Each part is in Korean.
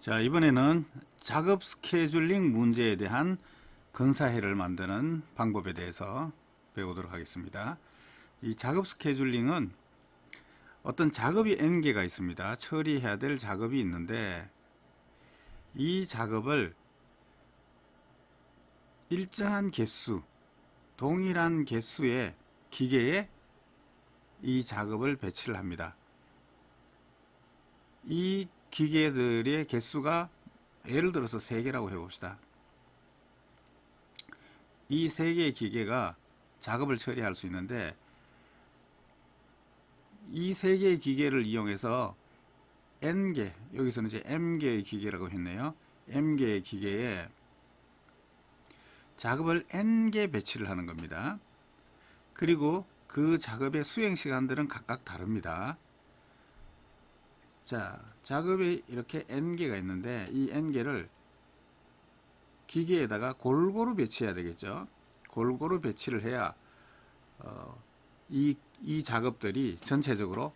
자, 이번에는 작업 스케줄링 문제에 대한 근사해를 만드는 방법에 대해서 배우도록 하겠습니다. 이 작업 스케줄링은 어떤 작업이 N개가 있습니다. 처리해야 될 작업이 있는데 이 작업을 일정한 개수, 동일한 개수의 기계에 이 작업을 배치를 합니다. 이 기계들의 개수가 예를 들어서 3개라고 해봅시다. 이 3개의 기계가 작업을 처리할 수 있는데 이 3개의 기계를 이용해서 N개, 여기서는 이제 M개의 기계라고 했네요. M개의 기계에 작업을 N개 배치를 하는 겁니다. 그리고 그 작업의 수행 시간들은 각각 다릅니다. 자, 작업이 이렇게 N개가 있는데 이 N개를 기계에다가 골고루 배치해야 되겠죠. 골고루 배치를 해야 이 작업들이 전체적으로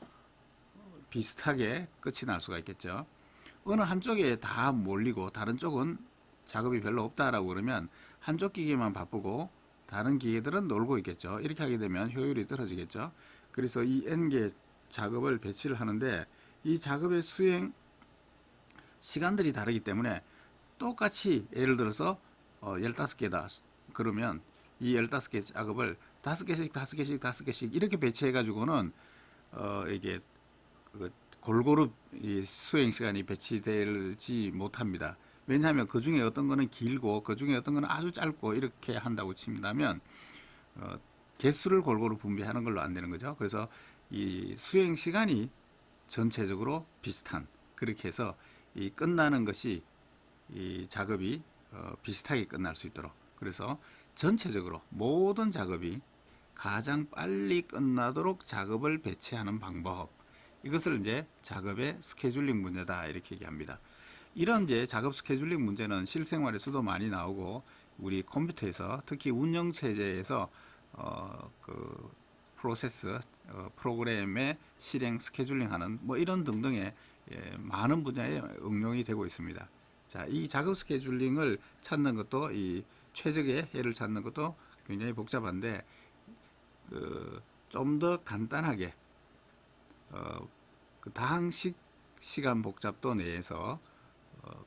비슷하게 끝이 날 수가 있겠죠. 어느 한쪽에 다 몰리고 다른 쪽은 작업이 별로 없다라고 그러면 한쪽 기계만 바쁘고 다른 기계들은 놀고 있겠죠. 이렇게 하게 되면 효율이 떨어지겠죠. 그래서 이 N개 작업을 배치를 하는데 이 작업의 수행 시간들이 다르기 때문에 똑같이 예를 들어서 15개다 그러면 이 15개 작업을 5개씩 이렇게 배치해 가지고는 이게 골고루 이 수행 시간이 배치되지 못합니다. 왜냐하면 그 중에 어떤 거는 길고 그 중에 어떤 거는 아주 짧고 이렇게 한다고 친다면 개수를 골고루 분배하는 걸로 안 되는 거죠. 그래서 이 수행 시간이 전체적으로 비슷한, 그렇게 해서 이 끝나는 것이 이 작업이 비슷하게 끝날 수 있도록, 그래서 전체적으로 모든 작업이 가장 빨리 끝나도록 작업을 배치하는 방법, 이것을 이제 작업의 스케줄링 문제다 이렇게 얘기합니다. 이런 이제 작업 스케줄링 문제는 실생활에서도 많이 나오고 우리 컴퓨터에서 특히 운영 체제에서 그 프로세스 프로그램의 실행 스케줄링하는 뭐 이런 등등의 많은 분야에 응용이 되고 있습니다. 자, 이 작업 스케줄링을 찾는 것도 이 최적의 해를 찾는 것도 굉장히 복잡한데 좀 더 간단하게 그 다항식 시간 복잡도 내에서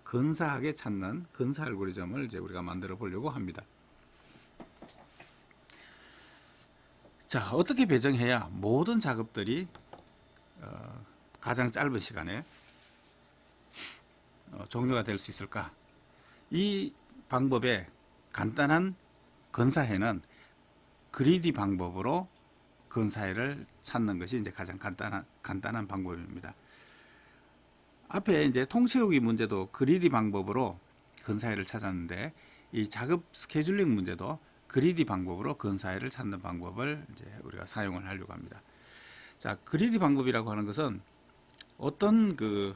근사하게 찾는 근사 알고리즘을 이제 우리가 만들어 보려고 합니다. 자, 어떻게 배정해야 모든 작업들이 가장 짧은 시간에 종료가 될 수 있을까? 이 방법의 간단한 근사해는 그리디 방법으로 근사해를 찾는 것이 이제 가장 간단한 방법입니다. 앞에 이제 통치후기 문제도 그리디 방법으로 근사해를 찾았는데 이 작업 스케줄링 문제도 그리디 방법으로 근사해를 찾는 방법을 이제 우리가 사용을 하려고 합니다. 자, 그리디 방법이라고 하는 것은 어떤 그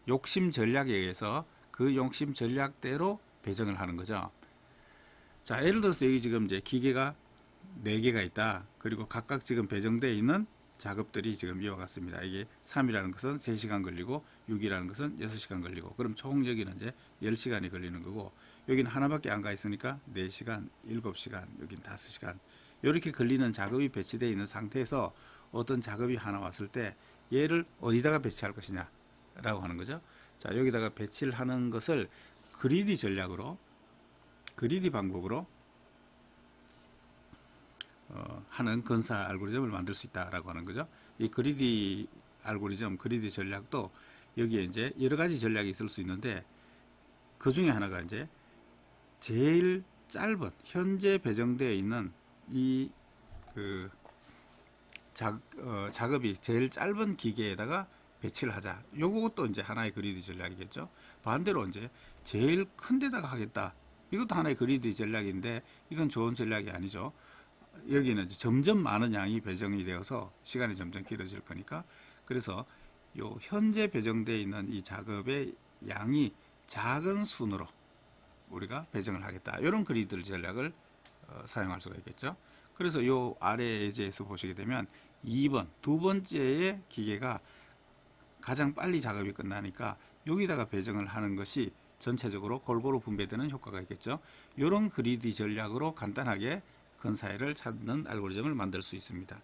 욕심 전략에 의해서 그 욕심 전략대로 배정을 하는 거죠. 자, 예를 들어서 여기 지금 이제 기계가 4개가 있다. 그리고 각각 지금 배정되어 있는 작업들이 지금 이와 같습니다. 이게 3이라는 것은 3시간 걸리고 6이라는 것은 6시간 걸리고, 그럼 총 여기는 이제 10시간이 걸리는 거고, 여기는 하나밖에 안 가 있으니까 4시간, 7시간, 여기는 5시간, 이렇게 걸리는 작업이 배치되어 있는 상태에서 어떤 작업이 하나 왔을 때 얘를 어디다가 배치할 것이냐 라고 하는 거죠. 자, 여기다가 배치를 하는 것을 그리디 전략으로, 그리디 방법으로 하는 근사 알고리즘을 만들 수 있다라고 하는 거죠. 이 그리디 알고리즘, 그리디 전략도 여기에 이제 여러 가지 전략이 있을 수 있는데 그 중에 하나가 이제 제일 짧은 현재 배정되어 있는 이 작업이 제일 짧은 기계에다가 배치를 하자. 요것도 이제 하나의 그리디 전략이겠죠. 반대로 이제 제일 큰 데다가 하겠다. 이것도 하나의 그리디 전략인데 이건 좋은 전략이 아니죠. 여기는 이제 점점 많은 양이 배정이 되어서 시간이 점점 길어질 거니까, 그래서 요 현재 배정되어 있는 이 작업의 양이 작은 순으로 우리가 배정을 하겠다. 이런 그리드 전략을 사용할 수가 있겠죠. 그래서 요 아래 예제에서 보시게 되면 2번, 두 번째의 기계가 가장 빨리 작업이 끝나니까 여기다가 배정을 하는 것이 전체적으로 골고루 분배되는 효과가 있겠죠. 이런 그리디 전략으로 간단하게 근사율을 찾는 알고리즘을 만들 수 있습니다.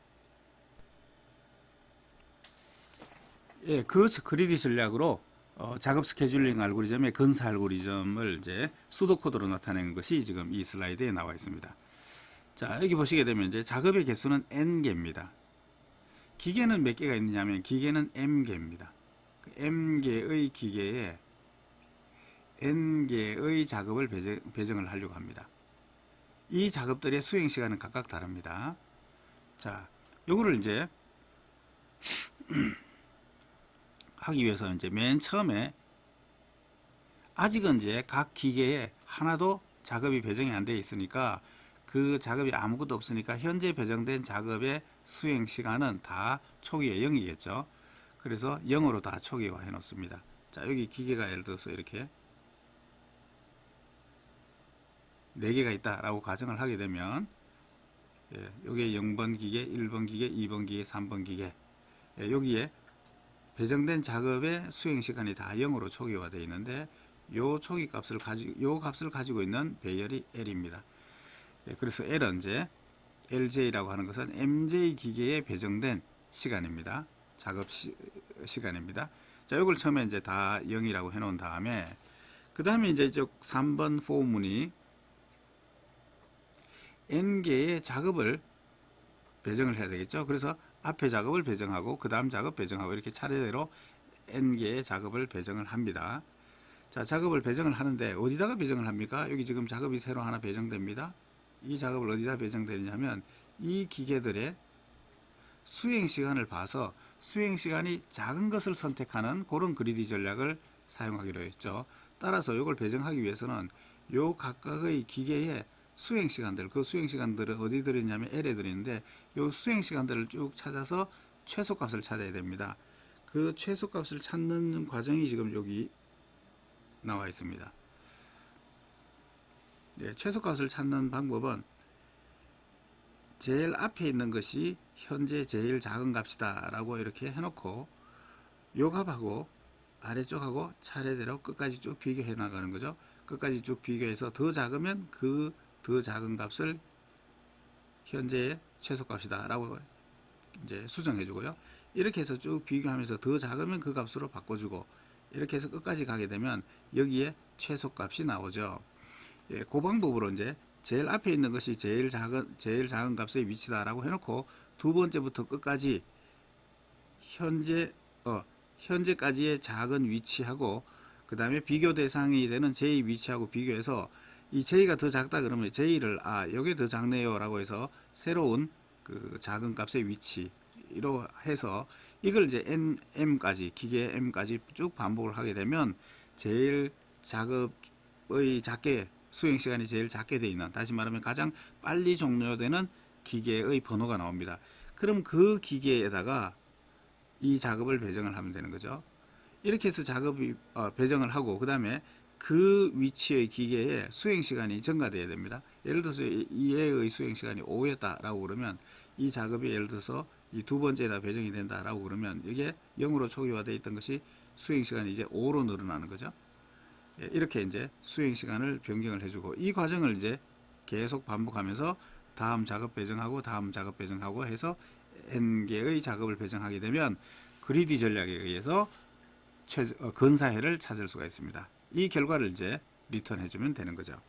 예, 그 그리디 전략으로 작업 스케줄링 알고리즘의 근사 알고리즘을 이제 수도 코드로 나타낸 것이 지금 이 슬라이드에 나와 있습니다. 자, 여기 보시게 되면 이제 작업의 개수는 n개입니다. 기계는 몇 개가 있느냐면 기계는 m개입니다. m개의 기계에 n개의 작업을 배정을 하려고 합니다. 이 작업들의 수행 시간은 각각 다릅니다. 자, 요거를 이제 하기 위해서 이제 맨 처음에 아직은 이제 각 기계에 하나도 작업이 배정이 안 되어 있으니까 그 작업이 아무것도 없으니까 현재 배정된 작업의 수행 시간은 다 초기에 0이겠죠. 그래서 0으로 다 초기화 해 놓습니다. 자, 여기 기계가 예를 들어서 이렇게 4개가 있다라고 가정을 하게 되면 여기에 0번 기계, 1번 기계, 2번 기계, 3번 기계 여기에 배정된 작업의 수행 시간이 다 0으로 초기화되어 있는데 요 초기 값을 가지고 있는 배열이 L입니다. 그래서 L은 이제 LJ라고 하는 것은 MJ 기계에 배정된 시간입니다. 작업 시간입니다. 자, 이걸 처음에 이제 다 0이라고 해 놓은 다음에 그 다음에 이제 이쪽 3번 포문이 N개의 작업을 배정을 해야 되겠죠. 그래서 앞에 작업을 배정하고 그 다음 작업 배정하고 이렇게 차례대로 N개의 작업을 배정을 합니다. 자, 작업을 배정을 하는데 어디다가 배정을 합니까? 여기 지금 작업이 새로 하나 배정됩니다. 이 작업을 어디다 배정되느냐면 이 기계들의 수행 시간을 봐서 수행 시간이 작은 것을 선택하는 그런 그리디 전략을 사용하기로 했죠. 따라서 이걸 배정하기 위해서는 요 각각의 기계의 수행 시간들, 그 수행 시간들은 어디 들어있냐면 L에 들어있는데 요 수행 시간들을 쭉 찾아서 최소값을 찾아야 됩니다. 그 최소값을 찾는 과정이 지금 여기 나와 있습니다. 네, 최소값을 찾는 방법은 제일 앞에 있는 것이 현재 제일 작은 값이다 라고 이렇게 해놓고 요 값하고 아래쪽하고 차례대로 끝까지 쭉 비교해 나가는 거죠. 끝까지 쭉 비교해서 더 작으면 그 더 작은 값을 현재의 최소값이다 라고 이제 수정해 주고요. 이렇게 해서 쭉 비교하면서 더 작으면 그 값으로 바꿔주고 이렇게 해서 끝까지 가게 되면 여기에 최소값이 나오죠. 예, 그 방법으로 이제 제일 앞에 있는 것이 제일 작은 값의 위치다라고 해놓고 두 번째부터 끝까지 현재까지의 작은 위치하고 그 다음에 비교 대상이 되는 J 위치하고 비교해서 이 J가 더 작다 그러면 J를 여기 더 작네요 라고 해서 새로운 그 작은 값의 위치로 해서 이걸 이제 M까지 기계 M까지 쭉 반복을 하게 되면 제일 작업의 작게 수행 시간이 제일 작게 되어 있는, 다시 말하면 가장 빨리 종료되는 기계의 번호가 나옵니다. 그럼 그 기계에다가 이 작업을 배정을 하면 되는 거죠. 이렇게 해서 작업이 배정을 하고 그 다음에 그 위치의 기계에 수행 시간이 증가되어야 됩니다. 예를 들어서 이의 수행 시간이 5였다라고 그러면 이 작업이 예를 들어서 이 두 번째에다 배정이 된다라고 그러면 이게 0으로 초기화되어 있던 것이 수행 시간이 이제 5로 늘어나는 거죠. 이렇게 이제 수행 시간을 변경을 해주고 이 과정을 이제 계속 반복하면서 다음 작업 배정하고 다음 작업 배정하고 해서 n개의 작업을 배정하게 되면 그리디 전략에 의해서 근사율을 찾을 수가 있습니다. 이 결과를 이제 리턴해 주면 되는 거죠.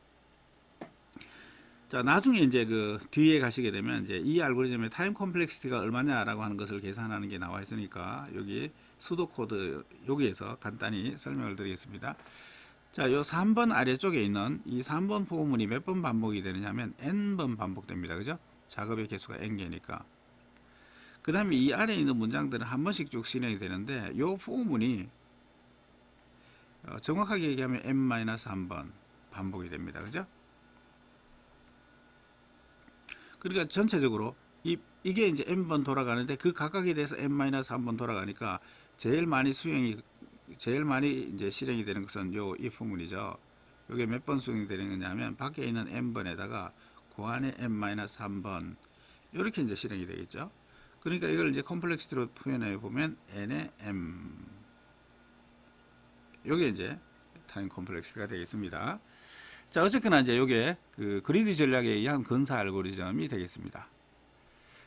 자, 나중에 이제 그 뒤에 가시게 되면 이제 이 알고리즘의 타임 컴플렉시티가 얼마냐라고 하는 것을 계산하는 게 나와 있으니까 여기 수도 코드 여기에서 간단히 설명을 드리겠습니다. 자, 요 3번 아래쪽에 있는 이 3번 포문이 몇 번 반복이 되느냐면 n번 반복됩니다. 그죠? 작업의 개수가 n개니까. 그 다음에 이 아래에 있는 문장들은 한 번씩 쭉 실행이 되는데 요 포문이 정확하게 얘기하면 n-1번 반복이 됩니다. 그죠? 그러니까 전체적으로 이게 이제 n번 돌아가는데 그 각각에 대해서 n-1번 돌아가니까 제일 많이 이제 실행이 되는 것은 이 부분이죠. 이게 몇 번 수행이 되는 거냐면 밖에 있는 n번에다가 그 안에 n-3번 이렇게 이제 실행이 되겠죠. 그러니까 이걸 이제 컴플렉시티로 표현해 보면 n의 m 요게 이제 타임 콤플렉스가 되겠습니다. 자, 어쨌거나 이제 요게 그 그리드 전략에 의한 근사 알고리즘이 되겠습니다.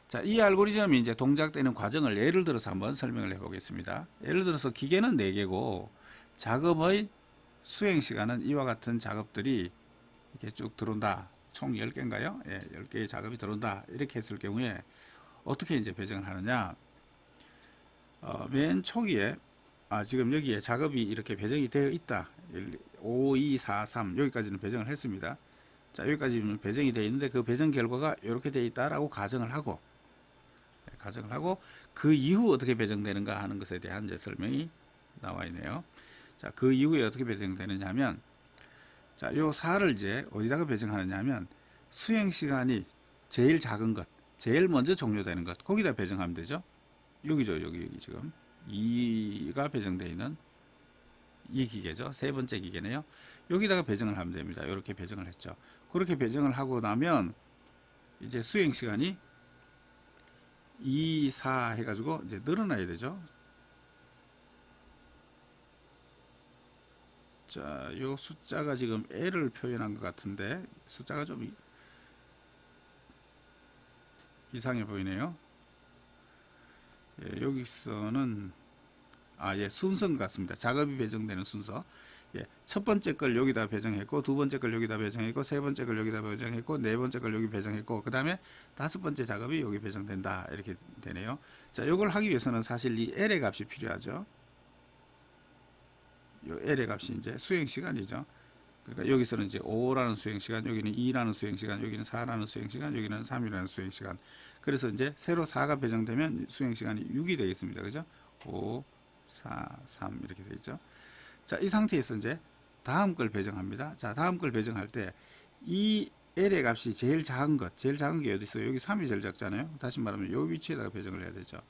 자, 이 알고리즘이 이제 동작되는 과정을 예를 들어서 한번 설명을 해 보겠습니다. 예를 들어서 기계는 4개고 작업의 수행 시간은 이와 같은 작업들이 이렇게 쭉 들어온다. 총 10개인가요? 예, 10개의 작업이 들어온다. 이렇게 했을 경우에 어떻게 이제 배정을 하느냐? 맨 초기에 지금 여기에 작업이 이렇게 배정이 되어 있다. 5, 2, 4, 3 여기까지는 배정을 했습니다. 자, 여기까지는 배정이 되어 있는데 그 배정 결과가 이렇게 되어 있다라고 가정을 하고 그 이후 어떻게 배정되는가 하는 것에 대한 이제 설명이 나와 있네요. 자, 그 이후에 어떻게 배정되느냐 하면 자, 요 4를 이제 어디다가 배정하느냐 하면 수행 시간이 제일 작은 것, 제일 먼저 종료되는 것, 거기다 배정하면 되죠. 여기죠, 여기 지금 2가 배정되어 있는 이 기계죠. 세 번째 기계네요. 여기다가 배정을 하면 됩니다. 이렇게 배정을 했죠. 그렇게 배정을 하고 나면 이제 수행 시간이 2, 4 해가지고 이제 늘어나야 되죠. 자, 요 숫자가 지금 L을 표현한 것 같은데 숫자가 좀 이상해 보이네요. 예, 여기서는 예, 순서인 것 같습니다. 작업이 배정되는 순서. 예, 첫 번째 걸 여기다 배정했고, 두 번째 걸 여기다 배정했고, 세 번째 걸 여기다 배정했고, 네 번째 걸 여기 배정했고, 그 다음에 다섯 번째 작업이 여기 배정된다. 이렇게 되네요. 자, 이걸 하기 위해서는 사실 이 L의 값이 필요하죠. 요 L의 값이 이제 수행 시간이죠. 그러니까 여기서는 이제 5라는 수행 시간, 여기는 2라는 수행 시간, 여기는 4라는 수행 시간, 여기는 3이라는 수행 시간. 그래서 이제 새로 4가 배정되면 수행 시간이 6이 되겠습니다. 그죠? 5, 4, 3 이렇게 되어 있죠. 자, 이 상태에서 이제 다음 걸 배정합니다. 자, 다음 걸 배정할 때 이 L의 값이 제일 작은 것, 제일 작은 게 어디 있어요? 여기 3이 제일 작잖아요. 다시 말하면 이 위치에다가 배정을 해야 되죠.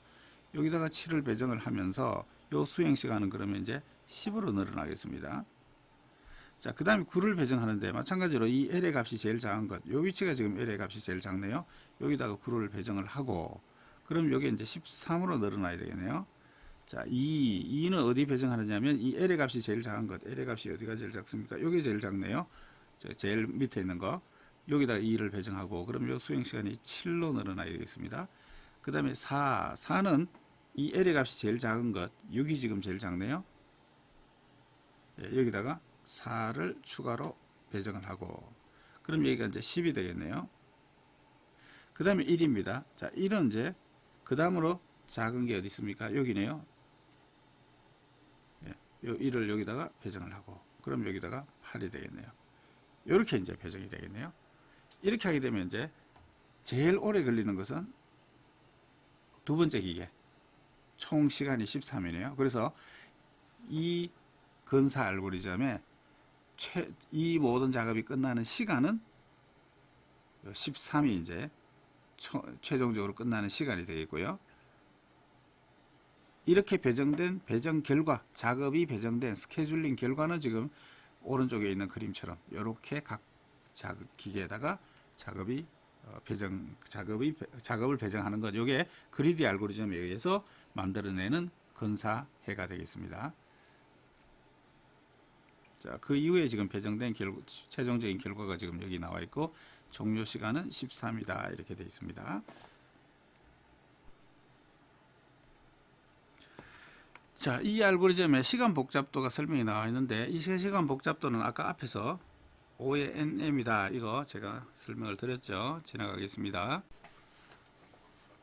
여기다가 7을 배정을 하면서 이 수행 시간은 그러면 이제 10으로 늘어나겠습니다. 자, 그 다음에 9를 배정하는데 마찬가지로 이 L의 값이 제일 작은 것, 이 위치가 지금 L의 값이 제일 작네요. 여기다가 9를 배정을 하고 그럼 여기 이제 13으로 늘어나야 되겠네요. 자, 2는 어디 배정하느냐면 이 L의 값이 제일 작은 것, L의 값이 어디가 제일 작습니까? 여기 제일 작네요. 제일 밑에 있는 거 여기다가 2를 배정하고 그럼 요 수행 시간이 7로 늘어나야 되겠습니다. 그 다음에 4는 이 L의 값이 제일 작은 것, 6이 지금 제일 작네요. 예, 여기다가 4를 추가로 배정을 하고 그럼 여기가 이제 10이 되겠네요. 그 다음에 1입니다. 자, 1은 이제 그 다음으로 작은 게 어디 있습니까? 여기네요. 예, 요 1을 여기다가 배정을 하고 그럼 여기다가 8이 되겠네요. 이렇게 이제 배정이 되겠네요. 이렇게 하게 되면 이제 제일 오래 걸리는 것은 두 번째 기계 총 시간이 13이네요. 그래서 이 근사 알고리즘의 이 모든 작업이 끝나는 시간은 13이 이제 최종적으로 끝나는 시간이 되겠고요. 이렇게 배정된 배정 결과, 작업이 배정된 스케줄링 결과는 지금 오른쪽에 있는 그림처럼 이렇게 각 기계에다가 작업을 배정하는 것. 이게 그리디 알고리즘에 의해서 만들어내는 근사해가 되겠습니다. 자, 그 이후에 지금 배정된 최종적인 결과가 지금 여기 나와 있고 종료 시간은 13이다 이렇게 되어 있습니다. 자, 이 알고리즘의 시간 복잡도가 설명이 나와 있는데 이 시간 복잡도는 아까 앞에서 5의 nm이다 이거 제가 설명을 드렸죠. 지나가겠습니다.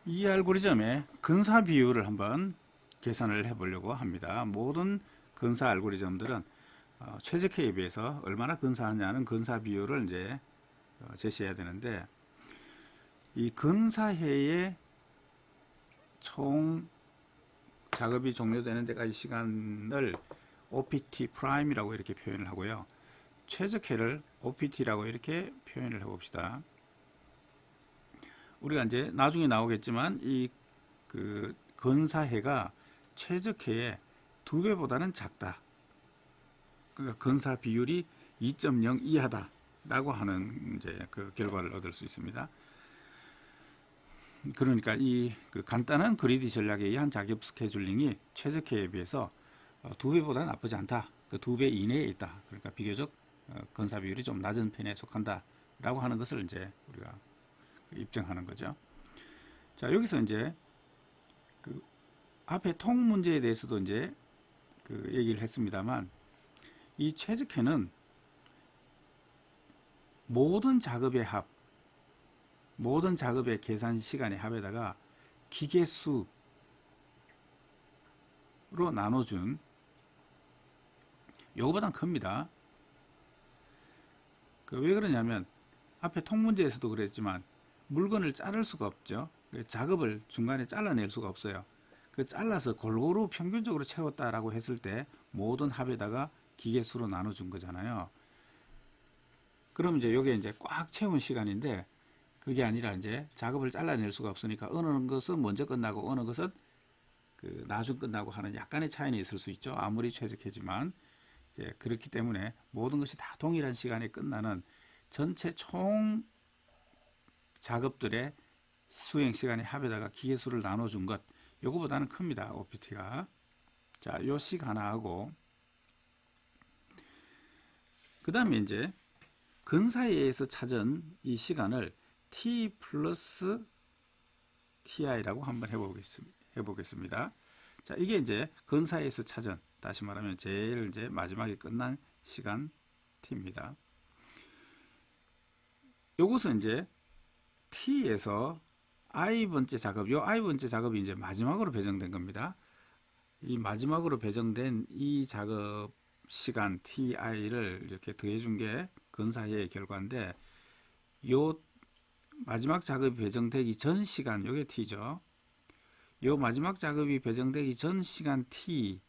이 알고리즘의 근사 비율을 한번 계산을 해 보려고 합니다. 모든 근사 알고리즘들은 최적화에 비해서 얼마나 근사하냐는 근사 비율을 이제 제시해야 되는데 이 근사해의 총 작업이 종료되는 데까지 시간을 OPT 프라임이라고 이렇게 표현을 하고요. 최적해를 OPT라고 이렇게 표현을 해봅시다. 우리가 이제 나중에 나오겠지만 이 그 근사해가 최적해의 2배보다는 작다. 그러니까 근사 비율이 2.0 이하다라고 하는 이제 그 결과를 얻을 수 있습니다. 그러니까 이 그 간단한 그리디 전략에 의한 작업 스케줄링이 최적해에 비해서 2배보다 나쁘지 않다. 그 2배 이내에 있다. 그러니까 비교적 근사 비율이 좀 낮은 편에 속한다라고 하는 것을 이제 우리가 입증하는 거죠. 자, 여기서 이제 그 앞에 통 문제에 대해서도 이제 그 얘기를 했습니다만, 이 최적화는 모든 작업의 합, 모든 작업의 계산 시간의 합에다가 기계수로 나눠준, 요거보단 큽니다. 왜 그러냐면 앞에 통 문제에서도 그랬지만 물건을 자를 수가 없죠. 작업을 중간에 잘라낼 수가 없어요. 잘라서 골고루 평균적으로 채웠다라고 했을 때 모든 합에다가 기계수로 나눠준 거잖아요. 그럼 이제 요게 이제 꽉 채운 시간인데, 그게 아니라 이제 작업을 잘라낼 수가 없으니까 어느 것은 먼저 끝나고 어느 것은 그 나중 끝나고 하는 약간의 차이는 있을 수 있죠. 아무리 최적화지만. 그렇기 때문에 모든 것이 다 동일한 시간에 끝나는 전체 총 작업들의 수행 시간의 합에다가 기계수를 나눠준 것, 요거보다는 큽니다. OPT가. 자, 요 식 하나 하고, 그 다음에 이제 근사에 의해서 찾은 이 시간을 T 플러스 TI라고 한번 해보겠습니다. 자, 이게 이제 근사에서 찾은, 다시 말하면 제일 이제 마지막에 끝난 시간 T입니다. 요것은 이제 T에서 I번째 작업, 요 I번째 작업이 이제 마지막으로 배정된 겁니다. 이 마지막으로 배정된 이 작업 시간 TI를 이렇게 더해준 게 근사의 결과인데, 요 마지막 작업이 배정되기 전 시간, 요게 T죠. 요 마지막 작업이 배정되기 전 시간 T를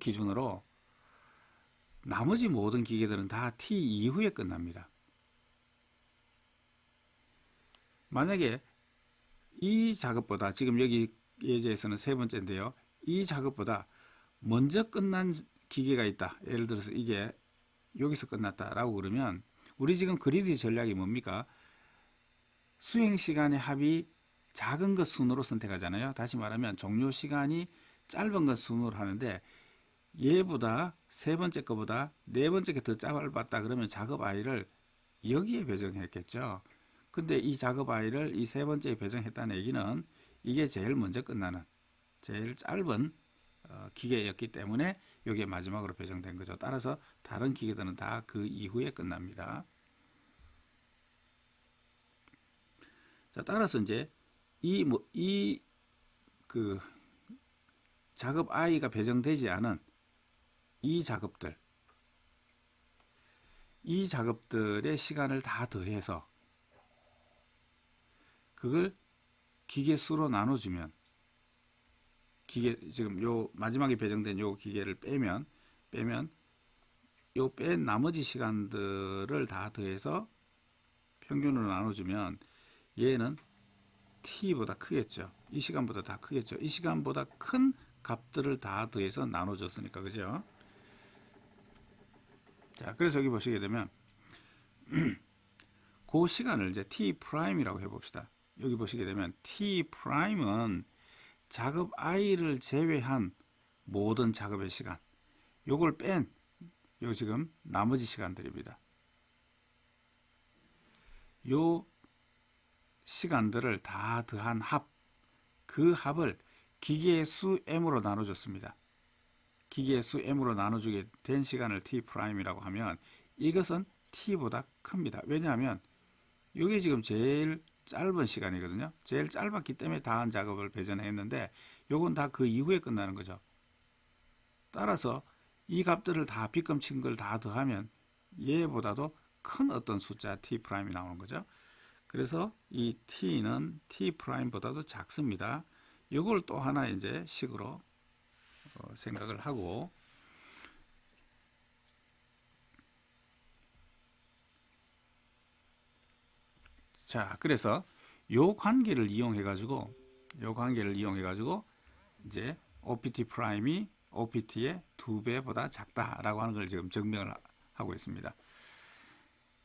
기준으로 나머지 모든 기계들은 다 T 이후에 끝납니다. 만약에 이 작업보다, 지금 여기 예제에서는 세 번째인데요, 이 작업보다 먼저 끝난 기계가 있다. 예를 들어서 이게 여기서 끝났다라고 그러면, 우리 지금 그리드 전략이 뭡니까? 수행 시간의 합이 작은 것 순으로 선택하잖아요. 다시 말하면 종료 시간이 짧은 것 순으로 하는데, 얘보다 세 번째 거보다 네 번째 게 더 짧았다 그러면 작업 I를 여기에 배정했겠죠. 근데 이 작업 I를 이 세 번째에 배정했다는 얘기는 이게 제일 먼저 끝나는, 제일 짧은 기계였기 때문에 이게 마지막으로 배정된 거죠. 따라서 다른 기계들은 다 그 이후에 끝납니다. 자, 따라서 이제 그 작업 I가 배정되지 않은 이 작업들의 시간을 다 더해서 그걸 기계수로 나눠주면, 지금 요 마지막에 배정된 요 기계를 빼면 요 뺀 나머지 시간들을 다 더해서 평균으로 나눠주면 얘는 T보다 크겠죠. 이 시간보다 다 크겠죠. 이 시간보다 큰 값들을 다 더해서 나눠줬으니까, 그죠? 자, 그래서 여기 보시게 되면 그 시간을 이제 T 프라임이라고 해봅시다. 여기 보시게 되면 T 프라임은 작업 I를 제외한 모든 작업의 시간, 요걸 뺀 요 지금 나머지 시간들입니다. 요 시간들을 다 더한 합, 그 합을 기계의 수 M으로 나눠줬습니다. 기계의 수 M으로 나눠주게 된 시간을 T 프라임이라고 하면 이것은 T보다 큽니다. 왜냐하면 이게 지금 제일 짧은 시간이거든요. 제일 짧았기 때문에 다한 작업을 배정했는데 요건 다 그 이후에 끝나는 거죠. 따라서 이 값들을 다 빗금 친 걸 다 더하면 얘보다도 큰 어떤 숫자 T 프라임이 나오는 거죠. 그래서 이 T는 T 프라임보다도 작습니다. 이걸 또 하나 이제 식으로 생각을 하고, 자, 그래서 요 관계를 이용해 가지고 이제 OPT 프라임이 OPT의 2배보다 작다라고 하는 걸 지금 증명을 하고 있습니다.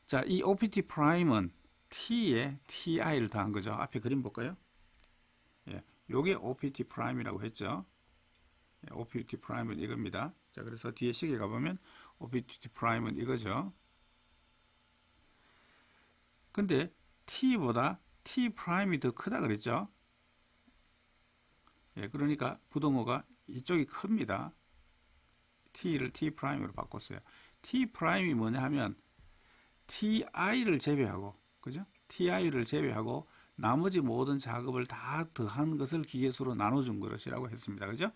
자, 이 OPT 프라임은 T에 TI를 더한 거죠. 앞에 그림 볼까요? 예, 요게 OPT 프라임이라고 했죠. OPT 프라임은 이겁니다. 자, 그래서 뒤에 식에 가보면 OPT 프라임은 이거죠. 근데 T보다 T 프라임이 더 크다 그랬죠. 예, 그러니까 부동호가 이쪽이 큽니다. T를 T 프라임으로 바꿨어요. T 프라임이 뭐냐 하면 TI를 제외하고, 그죠? TI를 제외하고 나머지 모든 작업을 다 더한 것을 기계수로 나눠준 것이라고 했습니다. 그죠?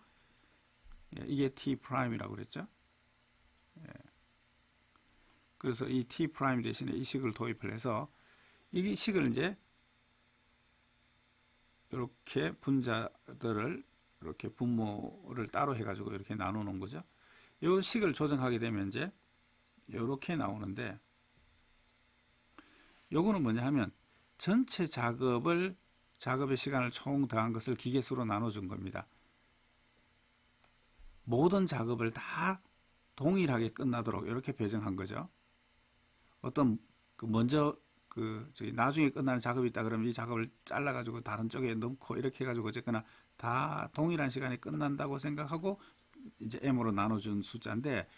예, 이게 T 프라임이라고 그랬죠? 예. 그래서 이 T 프라임 대신에 이 식을 도입을 해서 이 식을 이제 이렇게 분자들을 이렇게 분모를 따로 해가지고 이렇게 나눠 놓은 거죠. 이 식을 조정하게 되면 이제 이렇게 나오는데, 요거는 뭐냐 하면 전체 작업의 시간을 총 더한 것을 기계수로 나눠준 겁니다. 모든 작업을 다 동일하게 끝나도록 이렇게 배정한 거죠. 어떤 먼저 나중에 끝나는 작업이 있다 그러면 이 작업을 잘라가지고 다른 쪽에 넣고 이렇게 해가지고 어쨌거나 다 동일한 시간에 끝난다고 생각하고 이제 M으로 나눠준 숫자인데,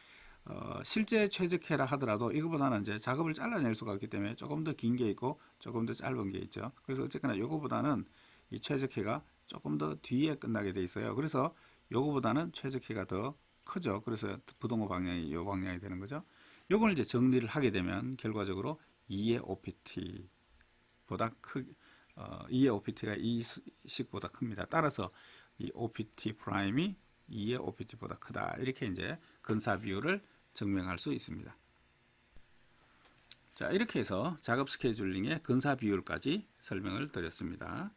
실제 최적회라 하더라도 이거보다는 이제 작업을 잘라낼 수가 없기 때문에 조금 더 긴 게 있고 조금 더 짧은 게 있죠. 그래서 어쨌거나 이거보다는 이 최적회가 조금 더 뒤에 끝나게 돼 있어요. 그래서 요거보다는 최적회가 더 크죠. 그래서 부동호 방향이 요 방향이 되는 거죠. 요걸 이제 정리를 하게 되면 결과적으로 2의 OPT보다 2의 OPT가 이 식보다 큽니다. 따라서 이 OPT 프라임이 2의 OPT보다 크다. 이렇게 이제 근사 비율을 증명할 수 있습니다. 자, 이렇게 해서 작업 스케줄링의 근사 비율까지 설명을 드렸습니다.